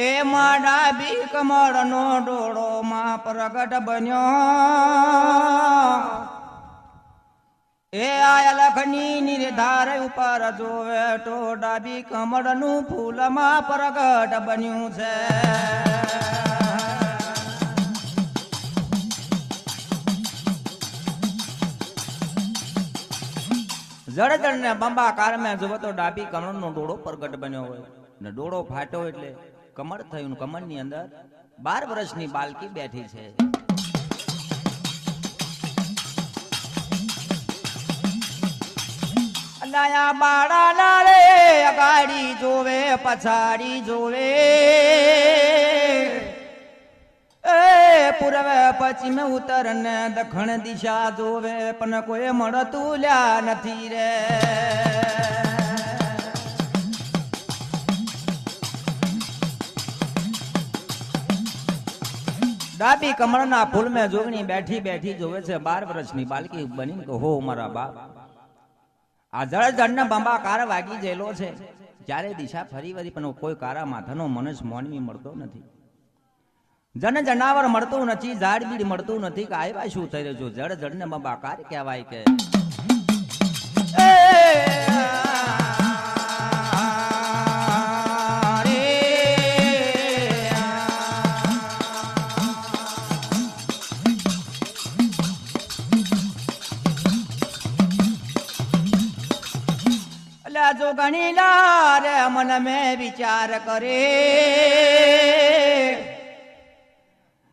એ Maada બી કમળ નો ડોળો માં પ્રગટ બન્યો એ આયા લખની નિર્ધાર ઉપર જોવે તો ડાબી કમળ નું ફૂલ માં પ્રગટ બન્યું છે જળજળ ને બંબાકાર માં જોવો તો ડાબી કમળ નો ડોળો પ્રગટ બન્યો હોય ને ડોળો ફાટ્યો એટલે કમળ થયું કમળ ની અંદર 12 વર્ષની બાલકી બેઠી છે અલાયા બાળા નારે અગાડી જોવે પછાડી જોવે એ પૂર્વે પશ્ચિમ ઉત્તર ને દક્ષિણ દિશા જોવે પણ કોઈ મળતું લ્યા નથી રે ડાબી કમળના ફૂલ में જોગણી બેઠી બેઠી જોવે છે 12 વર્ષની બાલકી બનીને કહો મારા બાપ આ જળજળ ને બંબાકાર વાગી જેલો છે જ્યારે દિશા ફરી વળી પણ કોઈ કારા માથાનો મનુષ્ય મોનવી મળતો નથી જન જનાવર મળતું નથી ઝાડ બીડ મળતું નથી કે આવ્યા શું થઈ રહ્યું છે જળજળ ને બંબાકાર કહેવાય કે जो गणीला रे मन में विचार करे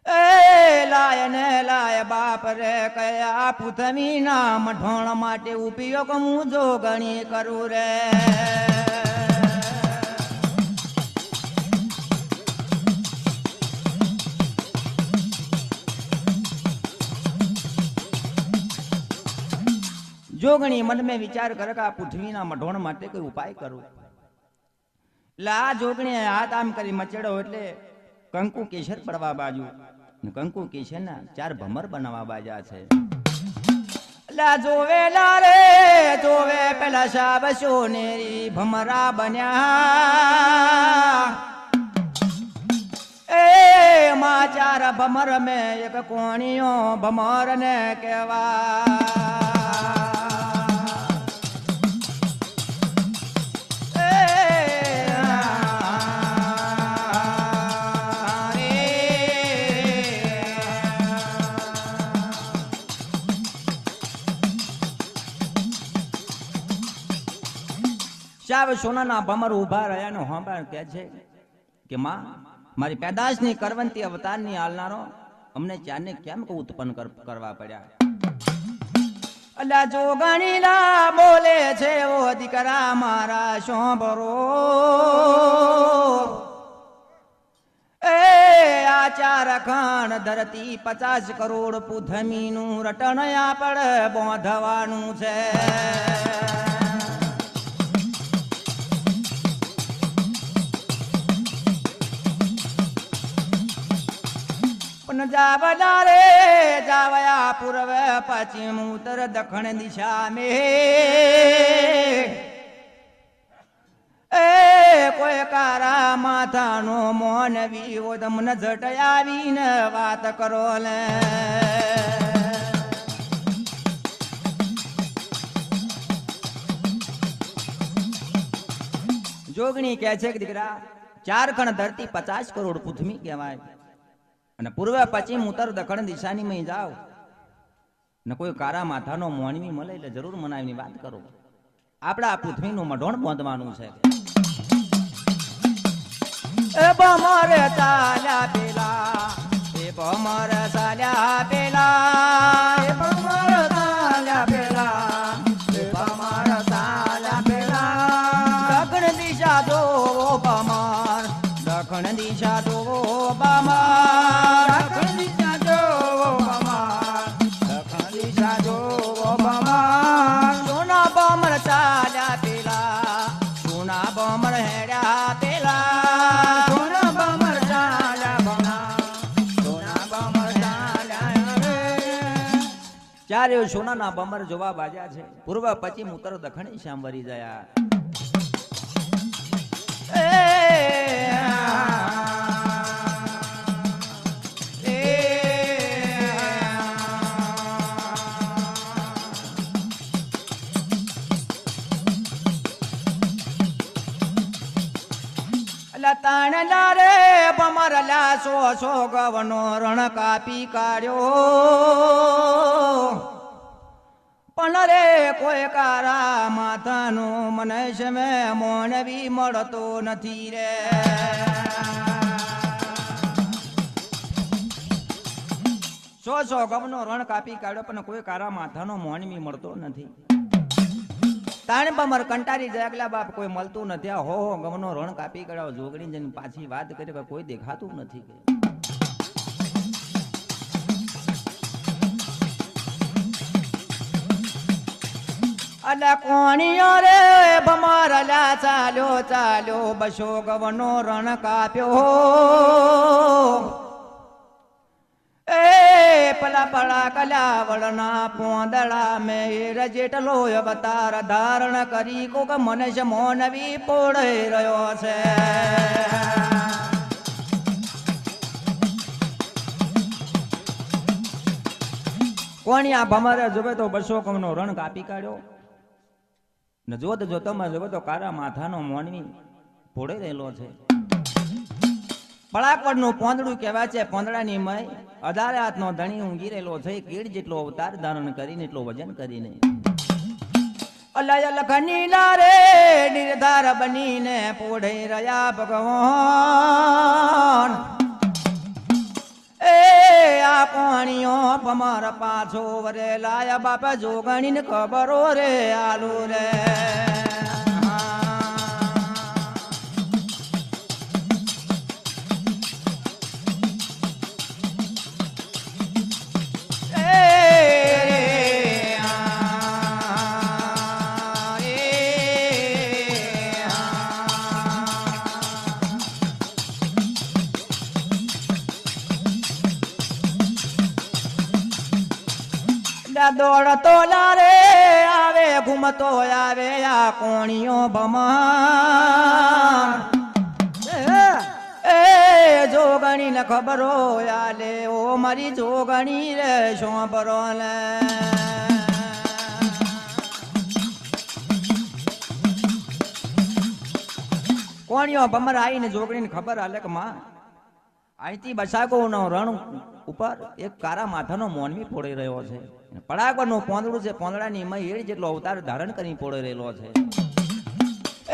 ए लाय ने लाय बाप रे कया पुथमी ना मठोण माटे उपयोग मु जो गणी करू रे जोगणी मन में विचार कर का पृथ्वी ना मढोण माटे कोई उपाय करो ला जोगणी हाथ आम करी मचेड़ो એટલે કંકુ કેસર પડવા બાજુ ને કંકુ કેસર ના 4 ભમર બનાવવા બાજા છે લા જોવે લા રે જોવે પેલા સાબ સોનેરી ભમરા બન્યા એ માં 4 ભમર મે એક કોણીઓ ભમર ને કહેવા સાવ સોનાના ભમર ઉભા રહ્યા નો હાંભળ કહે છે કે માં મારી પેદાશની કરવંતી અવતારની આલનારો અમને ચારને કેમ કો ઉત્પન્ન કરવા પડ્યા અલા જોગણીલા બોલે છે ઓ દીકરા મારા શોભરો એ આ 4 ખંડ ધરતી 50 કરોડ પૃથ્વીનું રટણ આપડ બોંધવાનું છે जावला रे जावया पूर्व पश्चिम उत्तर दक्षिण दिशा में ए कोई कारा माथा नो मोनवी वो दमन झटयावी न बात करो ले जोगणी कहे छे कि दीकरा 4 खंड धरती 50 करोड़ पृथ्वी कहेवाय અને પૂર્વ પશ્ચિમ ઉત્તર દક્ષિણ દિશાની માં જાઓ ને કોઈ કારા માથાનો મોણવી મળે એટલે જરૂર મનાવીની વાત કરો આપડા આ પૃથ્વીનું મઢોણ બાંધવાનું છે એ બમર ચાલ્યા પેલા એ બમર ચાલ્યા પેલા એ બમર ચાલ્યા પેલા એ બમર ચાલ્યા પેલા દક્ષિણ દિશા દો બમર દક્ષિણ દિશા દો બમર ચારે સોનાના બમર જોવા બાજ્યા છે પૂર્વ પશ્ચિમ ઉત્તર દક્ષિણ શ્યામ વરી ગયા લતાણલા રે ભમરલા સો સો ગવનો રણ કાપી કાઢ્યો પણ રે કોઈ કારા માથાનો મને શમે મોનવી મળતો નથી રે સો સો ગવનો રણ કાપી કાઢ્યો પણ કોઈ કારા માથાનો મોનવી મળતો નથી તાણ બમર કંટારી જાગલા બાપ કોઈ મળતું નથી આ હો ગમનો રણ કાપી કાઢ્યો જોગણી જઈને પાછી વાત કરી કે કોઈ દેખાતું નથી અલા કોણીઓ રે ભમરલા ચાલ્યો ચાલ્યો બસો ગવનો રણ કાપ્યો એ પલા પડા કલા વળના પોંદડા મેર જેટલો અવતાર ધારણ કરી કોક મનુષ્ય મોનવી પોળાઈ રહ્યો છે કોણિયા ભમરે જોવે તો બસો કમનો રણ કાપી કાઢ્યો ને જોત જોતમાં જોવે તો કારા માથાનો મોનવી પોળાઈ રહેલો છે પળાકવડનું પોંદડું કહેવાય છે પોંદડાની મય 18 હાથનો ધણી ઊંઘી રહેલો છે કીડ જેટલો અવતાર ધારણ કરીને એટલો વજન કરીને અલય લખનીલા રે નિર્ધાર બનીને પોઢે રહ્યા ભગવાન એ આ કોણીઓ પમાર પાછો વરે લાયા બાપા જોગણીને ખબરો રે આલુ રે દોડતો લારે આવે ઘૂમતો આવે આ કોણીઓ ભમાન એ જોગણી ને ખબરો આલે ઓ મારી જોગણી રે સોંપરો લે કોણીઓ ભમર આવીને જોગણી ને ખબર આલે કે માં અહીંથી બસાકો નો રણ ઉપર એક કારા માથાનો મોનવી પોડી રહ્યો છે પડાકરનું પોંદડું છે પોંદડાની મય એડ જેટલો અવતાર ધારણ કરી પોડી રહેલો છે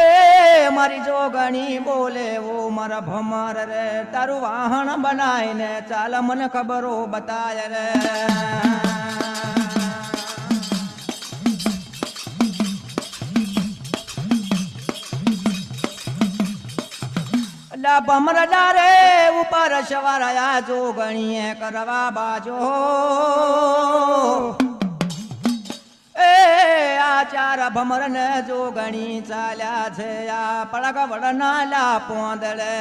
એ મારી જોગણી બોલે ઓ મારા ભમર રે તારું વાહન બનાવીને ચાલ મને ખબરો બતાય રે ભમરડા રે ઉપર સવારયા જોગણીએ કરવા બાજો એ આ ચાર ભમર ને જોગણી ચાલ્યા છે આ પળક વડના લા પોંદડે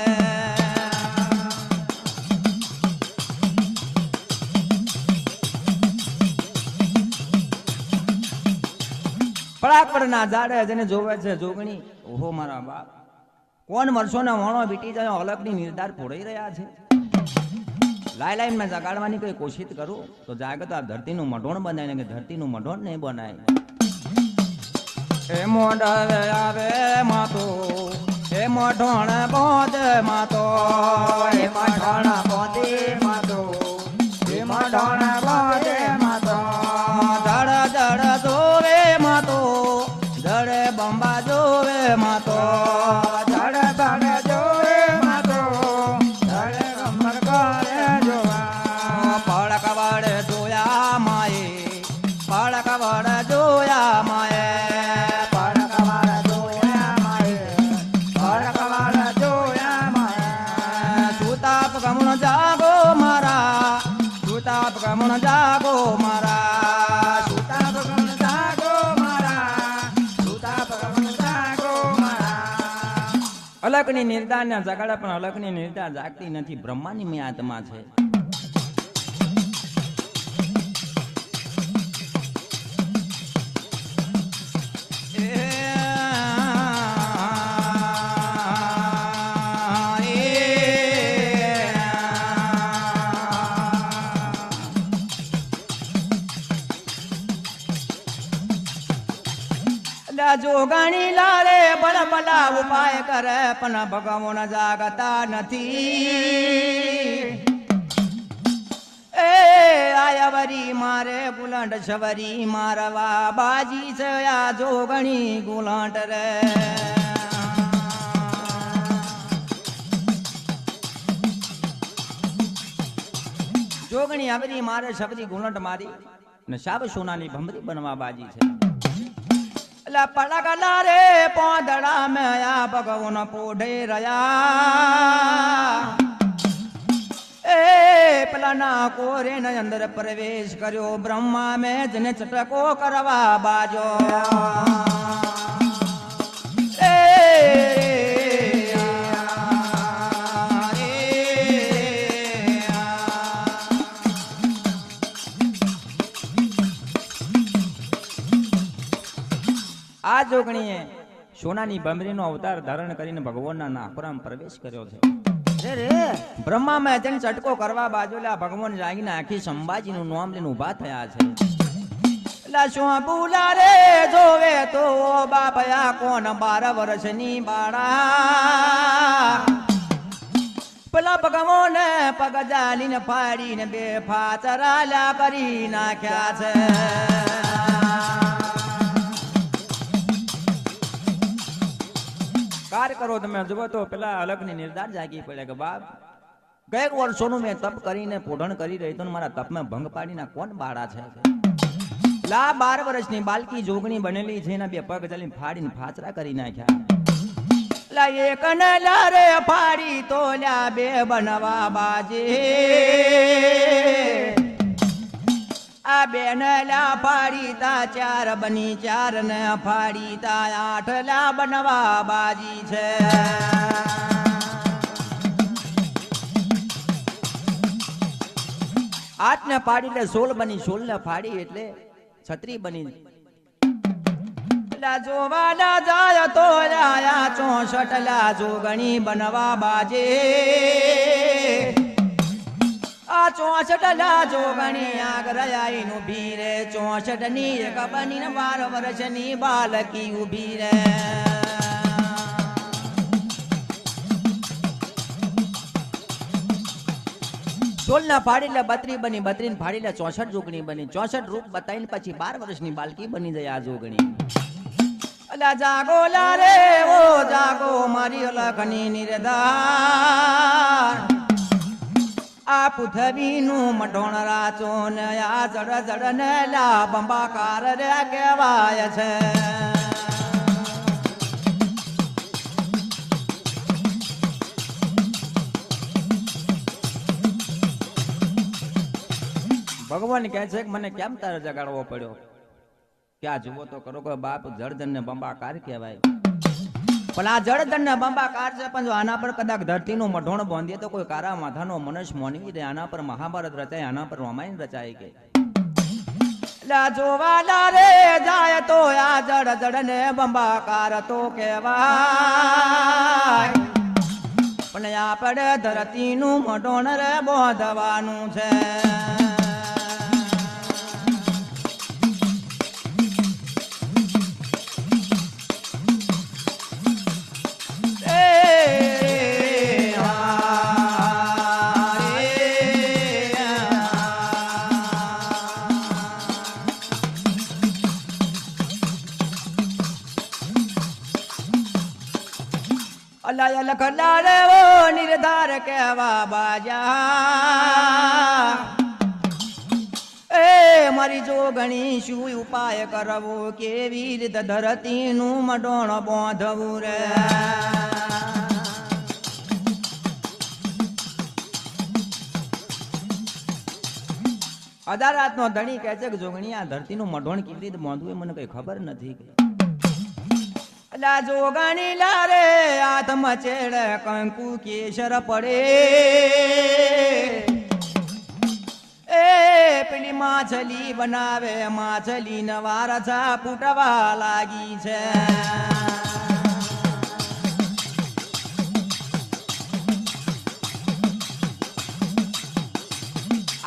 પળક વડના ઝાડે જેને જોવે છે જોગણી ઓહો મારા બાપ કોણ વર્ષોના વણો વીટી જાય અલગની નિર્ધાર પોડાઈ રહ્યા છે લાઈ લાઈન માં જગાડવાની કોઈ કોશિશ કરું તો જાગે તો આ ધરતીનું મઢોણ બનાય ને ધરતીનું મઢોણ નહીં બનાય એ મોઢાવે આવે માતો એ મઢોણ બોધે માતો એ મઢોણ બોધે માતો એ મઢોણ બોધે માતો ધડ ધડ જોવે માતો ધડે બંબા જોવે માતો જાગો મારા સુતા ભગવાન જાગો મારા સુતા ભગવાન જાગો મારા અલગની નિર્ધાર ના જગાડા પણ અલગની નિર્ધાર જાગતી નથી બ્રહ્માની મેં આત્મા છે લા જોગણી લારે બળ બલા ઉપાય કરે પણ ભગવાન જાગતા નથી. એ આયવરી મારે ગુલાંડ સવરી મારવા બાજી છે આ જોગણી ગુલાંડ રે. જોગણી આવરી મારે સવરી ગુલાંડ મારી ને શાબ સોનાની ભમરી બનવા બાજી છે. એટલે પડગલા રે પોદડા મે આ ભગવાન પોઢે રહ્યા. એ પેલા ના કોરે ને અંદર પ્રવેશ કર્યો બ્રહ્મા મેં જને ચટકો કરવા બાજો. આ જોગણીએ સોનાની ભમરીનો અવતાર ધારણ કરીને ભગવાનના નાખોરામાં પ્રવેશ કર્યો છે. બ્રહ્મા મેં જન ચટકો કરવા બાજુલા ભગવાન જાગીને આખી સંભાજીનું નામ લઈને ઉભા થયા છે. એટલે શું બોલા રે જોવે તો બાપયા કોણ 12 વર્ષની બાળા. પેલા ભગવાન પગ જાલીને ફાડીને બે ફાચરાલા કરી નાખ્યા છે. કાર કરો તમે જુઓ તો પેલા અલગની નિર્ધાર જાગી પડે કે બાપ કઈક વર્ષોનું મેં તપ કરીને પોઢણ કરી રહી તો મારા તપમાં ભંગ પાડીના કોણ બાળા છે. લા 12 વર્ષની બાલકી જોગણી બનેલી છે એના બે પગ ચાલી ફાડીને ફાચરા કરી નાખ્યા. લા એક ને લારે ફાડી તો લ્યા બે બનવા બાજે. આ બેન લા ફાડી તા 4 બની 4 ને ફાડી તા 8 લા બનવા બાજી છે. આઠ ને ફાડી એટલે 16 બની 16 ને ફાડી એટલે 36 બની. લા જોવાના જાય તો આયા 64 લા જોગણી બનવા બાજે. આ 64 લા જોગણી આગરયાઈ નું ભીરે 64 ની એક બની 12 વર્ષની બાલકી ઉભી રે. સોળ ના ફાડી એટલે 32 બની 32 ફાડી એટલે 64 જોગણી બની 64 રૂપ બતાવીને પછી 12 વર્ષની બાલકી બની જાય આ જોગણી. અલા જાગો લા રે ઓ જાગો મારી લખની નિર્ધાર. આ પૃથ્વીનું મઢોણ રાચો ને આ જડ જડ ને લા બંબાકાર રે કહેવાય છે. ભગવાન કહે છે કે મને કેમ તારે જગાડવો પડ્યો. ક્યાં જુઓ તો કરો કે બાપ જળજન ને બંબાકાર કહેવાય. પણ આ જળજન ને બંબાકાર છે પણ જો આના પર કદાચ ધરતીનું મઢોણ બાંધીએ તો કોઈ કારા માથાનો મનુષ્ય મોનવી દે. આના પર મહાભારત રચાય, આના પર રામાયણ રચાય કે જોવાલા રે જાય તો આ જળજડ ને બંબાકાર તો કહેવાય. પણ આપણે ધરતીનું મઢોણ રે બાંધવાનું છે. અલાય લખલા રે ઓ નિર્ધાર કહેવા બાજા. એ મારી જોગણી શું ઉપાય કરવો, કેવી રીતે ધરતીનું મઢોણ બાંધવું રે. અદારાત નો ધણી કહે છે કે જોગણી આ ધરતીનું મઢોણ કેવી રીતે બાંધવું એ મને કઈ ખબર નથી. લા જોગણી લારે હાથમાં ચેડ કંકુ કેસર પડે. એ પેલી માછલી બનાવે, માછલી નવા રસા ફૂટવા લાગી છે.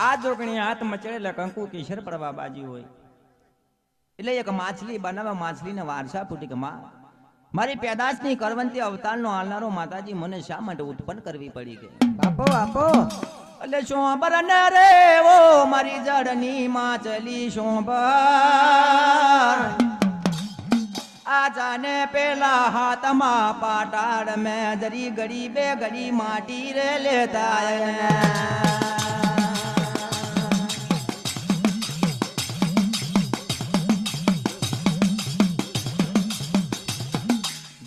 આ જોગણી હાથમાં ચડેલા કંકુ કેસર પડવા બાજી હોય. એટલે એક માછલી બનાવે, માછલીને વારસા ફૂટી કે માં મારી પેદાશની કરવંતી અવતારનો આલનારો માતાજી મને શા માટે ઉત્પન્ન કરવી પડી કે બાપો બાપો એટલે શોભર ને રે ઓ મારી જડની માછલી શોભર આ જાને પેલા હાથમાં પાટાળ મેં જરી ગરી બે ગરી માટી રે લેતા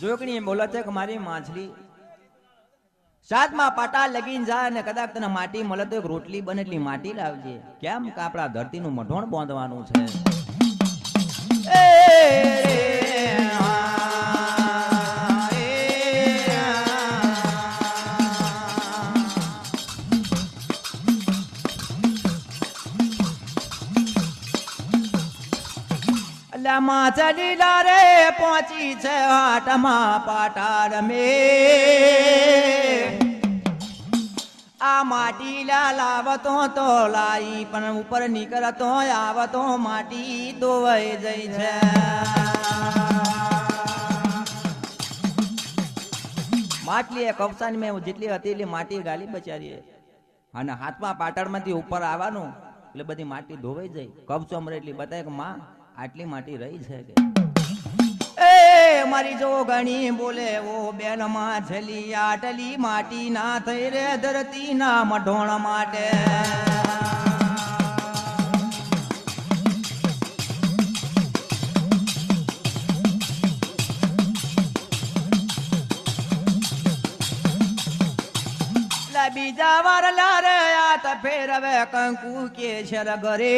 જોગણી બોલે છે કે મારી માછલી સાતમાં પાટા લગીને જાય ને કદાચ તને માટી મળે તો એક રોટલી બને એટલી માટી લાવજે. કેમ કે આપણા ધરતીનું મઢોણ બાંધવાનું છે. માછલી લારે પહોંચી છે હાટમાં પાટાળ મે આ માટી લાવતો તો લાઈ પણ ઉપર નીકળતો આવતો માટી ધોવાઈ જઈ છે. માટલી એક અવસાન મેં જેટલી હતી એટલી માટી ગાલી બચારી અને હાથમાં પાટાળમાંથી ઉપર આવવાનું એટલે બધી માટી ધોવાઈ જાય. કબજો મરે એટલી બતાય કે માં આટલી માટી રહી છે કે એ મારી જો ગણી બોલે ઓ બેન માછલી આટલી માટી ના થઈ રે ધરતી ના મઢોણ માટે. બીજા વાર લારે આ તો ફેરવે કંકુ કે છે ઘરે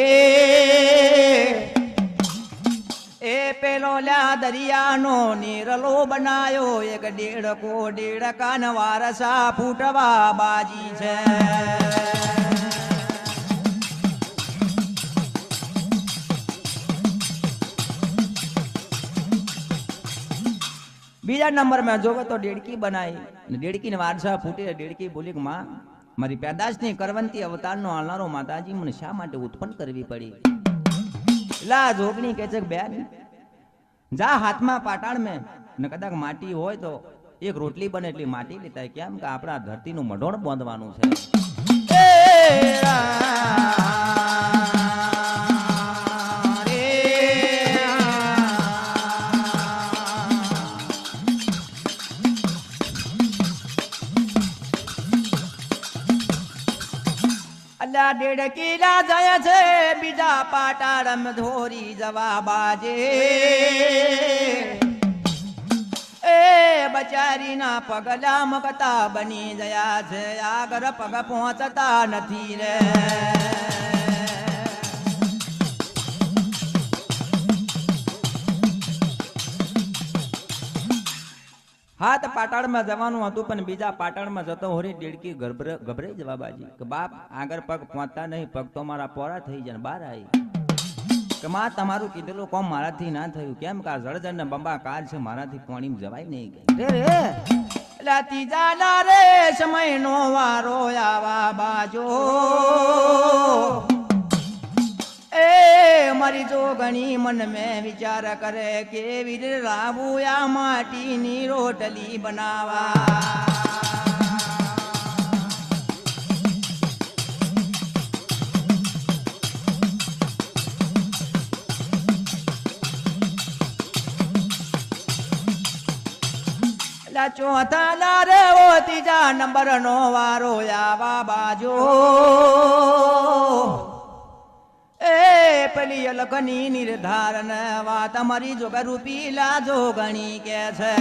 એ પેલો લ્યા દરિયાનો નીરલો બનાયો એક ડેડકો ડેડકાન વારસા ફૂટવા બાજી છે. બીજા નંબર માં જોવે તો ડેડકી બનાવી ડેડકીને વારસા ફૂટી. ડેડકી બોલી કે માં મારી પેદાશની કરવંતી અવતારનો આલનારો માતાજી મને શા માટે ઉત્પન્ન કરવી પડી. લા જોગણી કે છે બેન જા હાથમાં પાટાળ મેં ને કદાચ માટી હોય તો એક રોટલી બને એટલી માટી લેતા. કેમ કે આપણા ધરતીનું મઢોણ બાંધવાનું છે. ડેડકીલા જાય છે બીજા પાટાળમ ધોરી જવા બાજે એ બચારી ના પગલા મગતા બની ગયા છે. આગળ પગ પહોંચતા નથી રે. હાથ પાટાળમાં જવાનું હતું પણ બીજા પાટાળમાં જતો હોરી ડેડકી ગભરાઈ જવા બાજી કે બાપ આગળ પગ પહોંચતા નહીં, પગ તો મારા પોરા થઈ જાય. બહાર આવી કે માં તમારું કીધેલું કોમ મારાથી ના થયું. કેમ કે આ જળજર ને બંબા કાર છે મારાથી પાણી જવાય નહીં ગઈ રે. એટલે ત્રીજા ના રે સમય નો વારો આવા બાજો એ મારી જો ગણી મન મેં વિચાર કરે કેવી રીતે લાવું આ માટીની રોટલી બનાવા. ચોથા ના રે ઓ ત્રીજા નંબર નો વારો આવા બાજો એ પેલી અલગની નિર્ધારણ વાત અમારી જોગ રૂપી લાજો ગણી કે છે.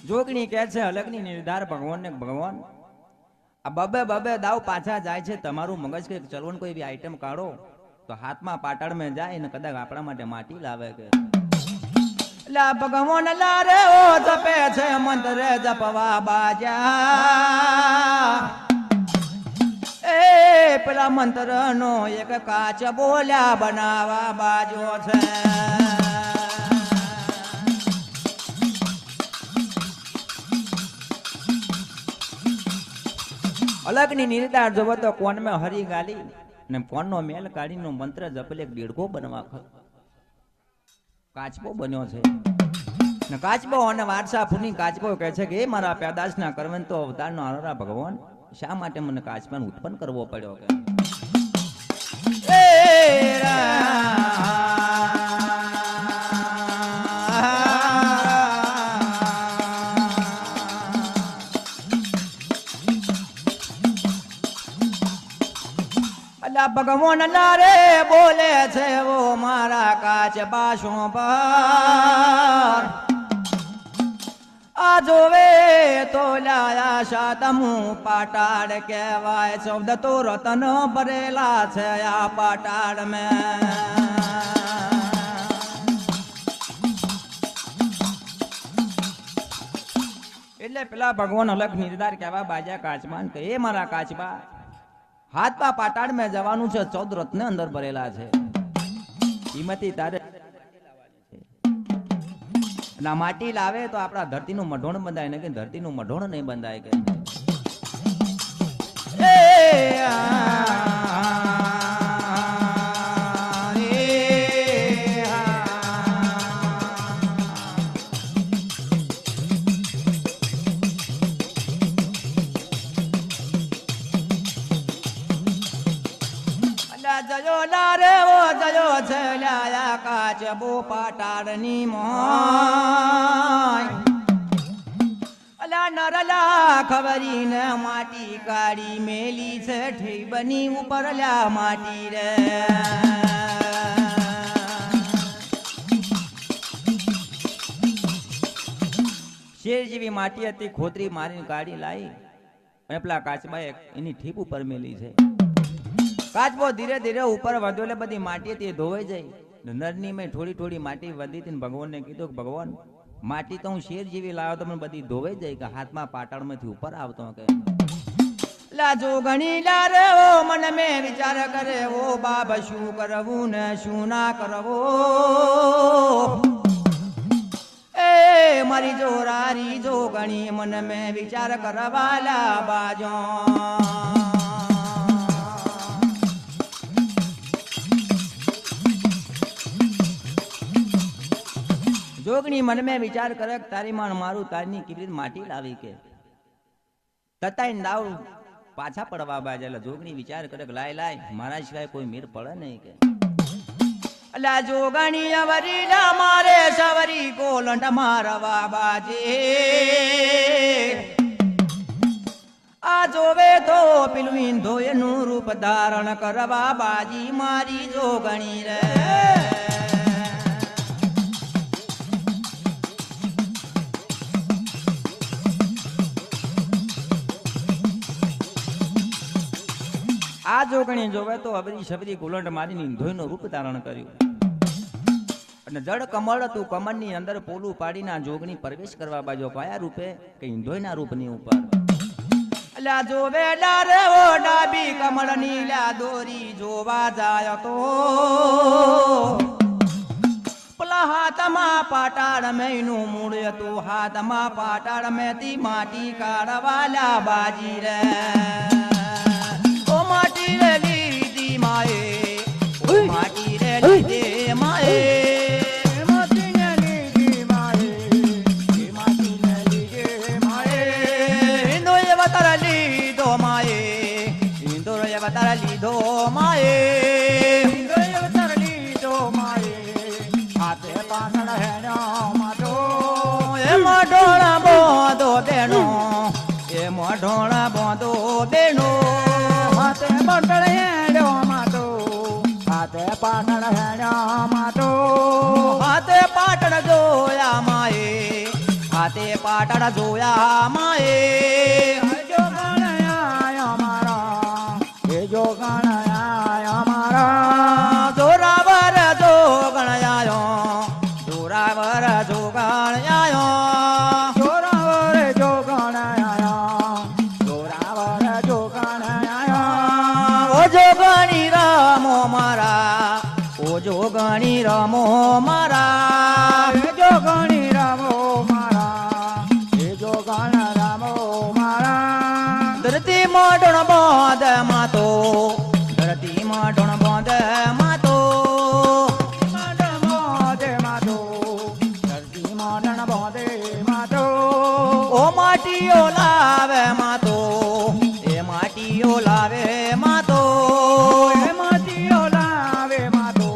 જોગણી કે છે અલગની નિર્ધાર ભગવાન ને ભગવાન આ બબે બબે દાવ પાછા જાય છે. તમારું મગજ કે ચલવન કોઈ બી આઈટમ કાઢો તો હાથમાં પાટાળ મેં જાય ને કદાચ આપણા માટે માટી લાવે કે લા ભગવાન લારે ઓ જપે છે મંત્ર જપવા બાજા એ પેલા મંત્ર નો એક કાચ બોલ્યા બનાવા બાજો છે. અલગની નિર્ધાર જોવો તો કોણ મેં હરી ગાલી ને કોણનો મેલ કાઢીનો મંત્ર જપલે એક દેડકો બનવા કાચબો બન્યો છે ને કાચબો અને વારસા ફૂની કાચબો કહે છે કે એ મારા પેદાશના કરવન તો અવતારનો આરોરા ભગવાન શા માટે મને કાચબાને ઉત્પન્ન કરવો પડ્યો કે ભગવાન નારે બોલે છે વો મારા કાચબા શું પર આ જોવે તો લાયા શાતમું પાટાડ કહેવાય શબ્દ તો રતન ભરેલા છે આ પાટાડ મેં એટલે પેલા ભગવાન અલગ નિર્ધાર કહેવા બાજા કાચબાન કે એ મારા કાચબા હાથમાં પાટાડ મેં જવાનું છે 14 રત્ન અંદર ભરેલા છે કિંમતી તારે ના માટી લાવે તો આપણા ધરતીનું મઢોણ બંધાય ને કે ધરતીનું મઢોણ નહીં બંધાય કે જયો લારે ઓ જયો છે લાયા કાચબો પાટાડની મોય અલા નરલા ખબરીને માટી કાઢી મેલી છે ઠીબની ઉપર લ્યા માટી રે શેર જેવી માટી હતી ખોતરી મારીને કાઢી લાવી અને પેલા કાચબાએ એની ઠીપ ઉપર મેલી છે કાચબો ધીરે ધીરે ઉપર વધ્યો એટલે બધી માટી હતી ધોવાઈ જાય નરની મેં થોડી થોડી માટી વધી હતી ભગવાનને કીધું કે ભગવાન માટી તો હું શેર જેવી લાવ્યો તો મને બધી ધોવાઈ જાય કે હાથમાં પાટાળમાંથી ઉપર આવતો કે લાજો ઘણી લારે ઓ મન મેં વિચાર કરે ઓ બાપ શું કરવું ને શું ના કરવું એ મારી જોરારી જો ઘણી મન મેં વિચાર કરવાલા બાજો જોગણી મન મેં વિચાર કરે તારી માં મારું તારની કેવી રીતે માટી લાવી કે તતાઈ દાવ પાછા પડવા બાજે એટલે જોગણી વિચાર કરે લાય લાય મારા સિવાય કોઈ મેર પડે નહીં કે અલા જોગણી અવરી ના મારે સવરી કોલંટ મારવા બાજે આ જોવે તો પેલું ઇંધો એનું રૂપ ધારણ કરવા બાજી મારી જોગણી રે આ જોગણી જોવે તો અબરી શબરી ગુલંડ મારીને ઇંધોયનું રૂપ ધારણ કર્યું અને જડ કમળ હતું કમળની અંદર પોલું પાડીને આ જોગણી પ્રવેશ કરવા બાજુ કયા રૂપે કે ઇંધોયના રૂપની ઉપર અલ્યા જોવે ડારે ઓ ડાબી કમળની લા દોરી જોવા જાય તો પેલા હાથમાં પાટાળ મેનું મૂળ હતું હાથમાં પાટાળ મેથી માટી કાઢવાલા બાજી રે માટી રે લીધી માએ માટી રે લીધે માએ માટી ને લીધી માએ માટી ને લીધે માએ ઇન્દોય વતર લીધો માએ ઇન્દોય વતર લીધો માએ ઇન્દોય વતર લીધો માએ હાથે પાછળ હેણો માટો એ મોઢોણા બોધો બેનો એ મોઢોણા બોધો બેનો હાથે પાટણ હેડ્યો માટો હાથે પાટણ હેડ્યો માટો હાથે પાટણ જોયા માએ હાથે પાટણ જોયા માએ જો ગણયા મારા એ જો ગણયા મારા જોરાવર જો ગણયાયો જોરાવર જો ગણયાયો જોરાવર જો ગણયાયો જોરાવર જો ગણયાયો જોગણી રામો મારા ઓ જોગણી રામો મારા એ જોગણી રામો મારા એ જોગણ રામો મારા ધરતી મોઢણ બોંધ માતો ધરતીમાં ઢોણ બોંધ માતો ઓ માટીઓ લાવે માતો એ માટીઓ લાવે માતો એ માટીઓ લાવે માતો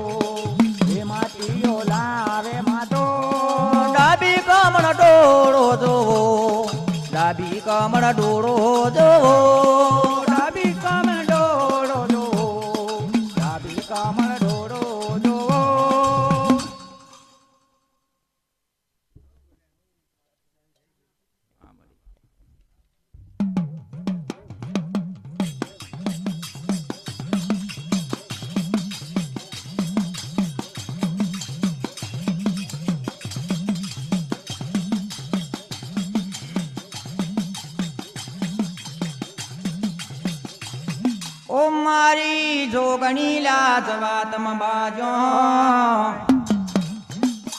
એ માટીઓ લાવે માતો ડાબી કમળ ડોળો જોવો ડાબી કમળ ડોળો જોવો ડાબી કમળ ડોળો જોવો ડાબી કમળ ડોળો જોવો ઓ મારી જોગણી લાજવા તમ બાજો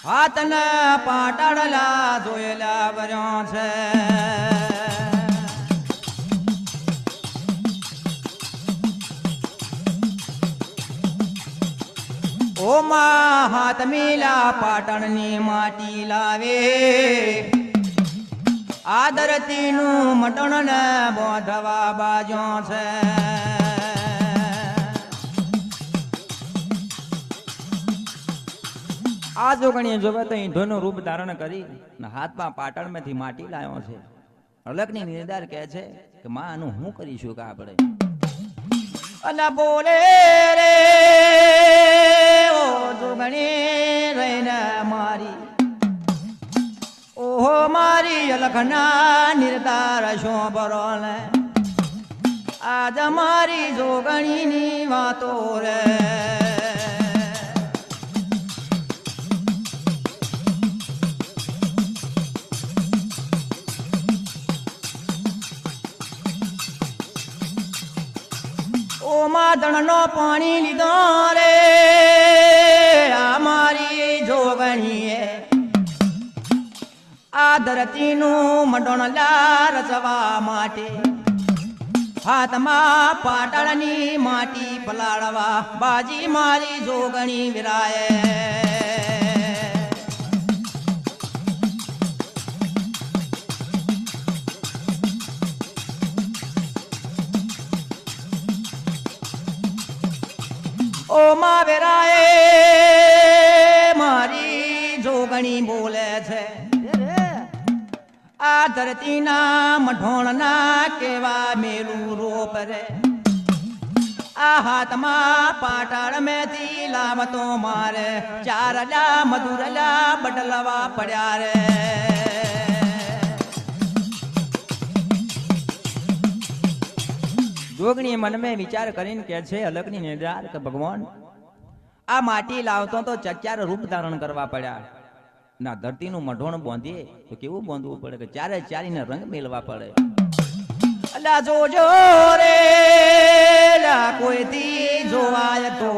હાથને પાટડલા જોયેલા વર્યો છે ઓ માં હાથ મિલા પાટણની માટી લાવે આદરતીનું મટણ ને બોધવા બાજો છે આ જોગણીએ જોવે તો ઈંધોનું રૂપ ધારણ કરી હાથમાં પાટણમાંથી માટી લાવ્યો છે અલગની નિર્ધાર કહે છે કે માં આનું શું કરીશું કે આપણે અલા બોલે રે ઓ જોગણી રહીને મારી ઓહો મારી અલખના નિર્ધાર શો બરો ને આજ મારી જોગણીની વાતો રે ઓ માદણનો પાણી લીધો રે આ મારી જોગણીએ આ ધરતીનું મડોણ લાર રચવા માટે હાથમાં પાટણની માટી પલાળવા બાજી મારી જોગણી વિરાય ઓ માં વેરાએ મારી જોગણી બોલે છે આ ધરતીના મઢોણના કેવા મેલું રોપ રે આ હાથમાં પાટણ મેથી લાવતો મારે ચારલા મધુરલા બદલવા પડ્યા રે જોગણી મનમાં વિચાર કરીને કે છે અલગની નિર્ધાર કે ભગવાન આ માટી લાવતો તો ચચાર રૂપ ધારણ કરવા પડ્યા ના ધરતીનું મઢોણ બાંધીએ તો કેવું બાંધવું પડે કે ચારે ચારીને રંગ મેળવા પડે અલા જોજો રે લા કોઈથી જોવાય તો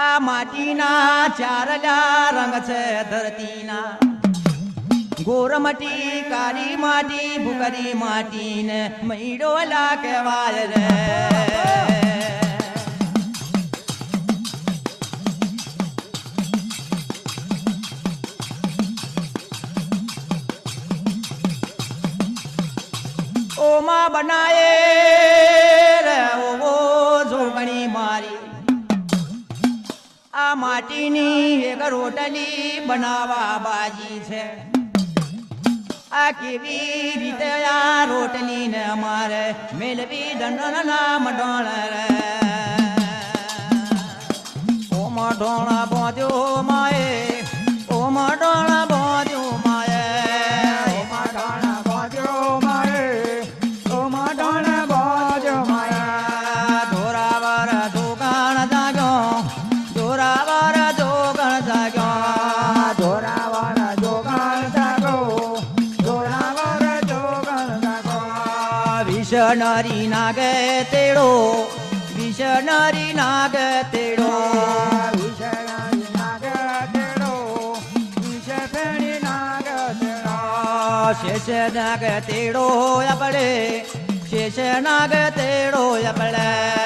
આ માટીના ચારલા રંગ છે ધરતીના ગોરમટી કાળી માટી ભૂકરી માટી ને મૈડોલા કહેવાય રે ઓમાં બનાએ રે ઓ જોગણી મારી આ માટીની એક રોટલી બનાવવા બાજી છે આ કેવી રીતે આ રોટલી ને અમારે મેલવી દંડના મઢોણ રે ઓ મઢોણ બોધ્યો માએ ઓ મઢોણ બોધ્યો માએ ઓ મઢોણ બોધ્યો માએ ઓ મઢોણ બોધ્યો માએ ધોરાવર જોગણ જાગ્યો ધોરાવર જોગણ જાગ્યો ધોરાવર જોગણ જાગો ધોરાવર જોગણ જાગો વિષનરી નાગે તેડો વિષનરી નાગ તેડો વિષયની નાગ તેડો વિષયની નાગ તેડો શેષ નાગ તેડો આપણે શેષ નાગ તેડો પડે